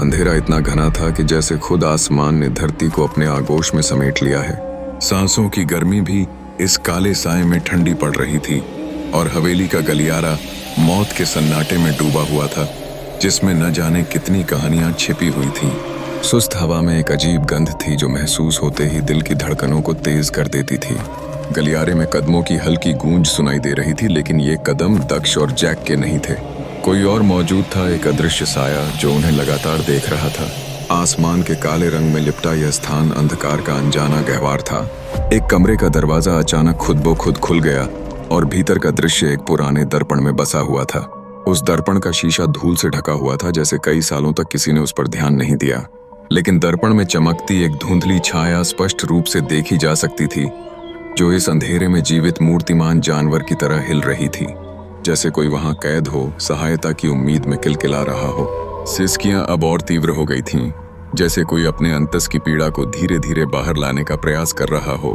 अंधेरा इतना घना था कि जैसे खुद आसमान ने धरती को अपने आगोश में समेट लिया है। सांसों की गर्मी भी इस काले साए में ठंडी पड़ रही थी और हवेली का गलियारा मौत के सन्नाटे में डूबा हुआ था, जिसमें न जाने कितनी कहानियां छिपी हुई थीं। सुस्त हवा में एक अजीब गंध थी जो महसूस होते ही दिल की धड़कनों को तेज कर देती थी। गलियारे में कदमों की हल्की गूंज सुनाई दे रही थी, लेकिन ये कदम दक्ष और जैक के नहीं थे। कोई और मौजूद था, एक अदृश्य साया जो उन्हें लगातार देख रहा था। आसमान के काले रंग में लिपटा यह स्थान अंधकार का अनजाना गहवार था। एक कमरे का दरवाजा अचानक खुद ब खुद खुल गया और भीतर का दृश्य एक पुराने दर्पण में बसा हुआ था। उस दर्पण का शीशा धूल से ढका हुआ था, जैसे कई सालों तक किसी ने उस पर ध्यान नहीं दिया। लेकिन दर्पण में चमकती एक धुंधली छाया स्पष्ट रूप से देखी जा सकती थी, जो इस अंधेरे में जीवित मूर्तिमान जानवर की तरह हिल रही थी, जैसे कोई वहां कैद हो, सहायता की उम्मीद में किलकिला रहा हो। सिसकियां अब और तीव्र हो गई थीं, जैसे कोई अपने अंतस की पीड़ा को धीरे धीरे बाहर लाने का प्रयास कर रहा हो।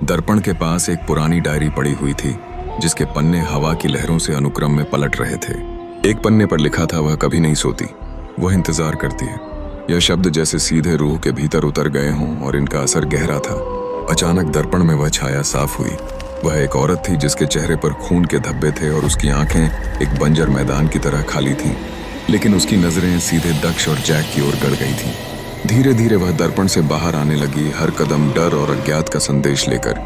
दर्पण के पास एक पुरानी डायरी पड़ी हुई थी, जिसके पन्ने हवा की लहरों से अनुक्रम में पलट रहे थे। एक पन्ने पर लिखा था, वह कभी नहीं सोती, वह इंतजार करती है। यह शब्द जैसे सीधे रूह के भीतर उतर गए हों और इनका असर गहरा था। अचानक दर्पण में वह छाया साफ हुई। वह एक औरत थी जिसके चेहरे पर खून के धब्बे थे और उसकी आंखें एक बंजर मैदान की तरह खाली थीं, लेकिन उसकी नजरें सीधे दक्ष और जैक की ओर गड़ गई थीं। धीरे धीरे वह दर्पण से बाहर आने लगी, हर कदम डर और अज्ञात का संदेश लेकर।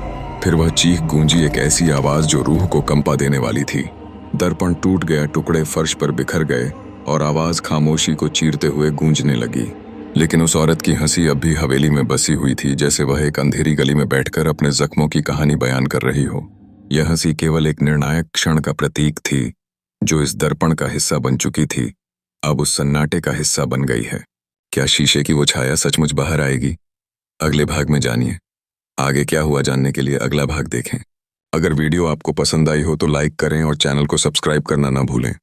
फिर वह चीख गूंजी, एक ऐसी आवाज जो रूह को कंपा देने वाली थी। दर्पण टूट गया, टुकड़े फर्श पर बिखर गए और आवाज खामोशी को चीरते हुए गूंजने लगी। लेकिन उस औरत की हंसी अब भी हवेली में बसी हुई थी, जैसे वह एक अंधेरी गली में बैठकर अपने जख्मों की कहानी बयान कर रही हो। यह हंसी केवल एक निर्णायक क्षण का प्रतीक थी, जो इस दर्पण का हिस्सा बन चुकी थी, अब उस सन्नाटे का हिस्सा बन गई है। क्या शीशे की वो छाया सचमुच बाहर आएगी? अगले भाग में जानिए। आगे क्या हुआ जानने के लिए अगला भाग देखें। अगर वीडियो आपको पसंद आई हो तो लाइक करें और चैनल को सब्सक्राइब करना ना भूलें।